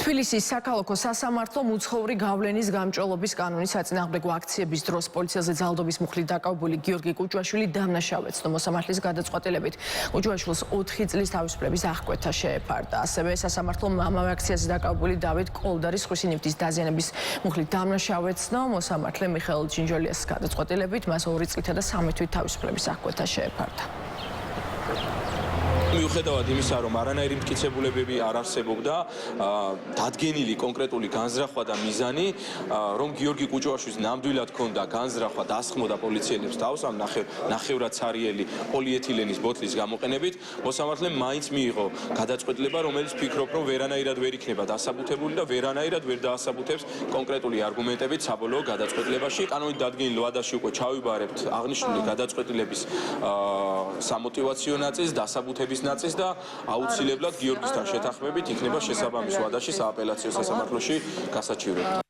თბილისის საქალაქო სასამართლო მუცხოვრი გავლენის გამჭოლობის კანონის საწინააღმდეგო აქციების დროს პოლიციაზე ძალადობის მუხლით დაკავებული გიორგი კუჭუაშვილი დამნაშავეცნო მოსამართლის გადაწყვეტილებით. კუჭუაშვილს 4 წლის თავისუფლების აღკვეთა შეეფარდა. ასევე სასამართლომ ამავე აქციაზე დაკავებული დავით კოლდარის ხვისინიფტის დაზიანების მუხლით დამნაშავეცნო მოსამართლე მიხეილ ჯინჯოლიას გადაწყვეტილებით მას 2 წლითა და 3 თვის თავისუფლების აღკვეთა შეეფარდა. მიუხედავად იმისა, რომ არანაირი მტკიცებულებები არ არსებობდა, დადგენილი კონკრეტული განზრახვა და მიზანი, რომ გიორგი კუჭუაშვილის ნამდვილად ჰქონდა განზრახვა დასხმოდა პოლიციელებს თავს ამ ნახევრად ცარიელი პოლიეთილენის ბოთლის გამოყენებით, მოსამართლემ მაინც მიიღო გადაწყვეტილება, რომელიც ფიქრობ, რომ ვერანაირად ვერ იქნება დასაბუთებული და ვერანაირად ვერ დაასაბუთებს კონკრეტული არგუმენტებით საბოლოო გადაწყვეტილებაში. კანონით დადგენილ ვადაში უკვე ჩავიბარებთ აღნიშნული გადაწყვეტილების სამოტივაციო ნაწილს, დასაბუთების ნაწილს და აუცილებლად გიორგისთან შეთანხმებით იქნება შესაბამის ვადაში სააპელაციო სასამართლოში გასაჩივრება.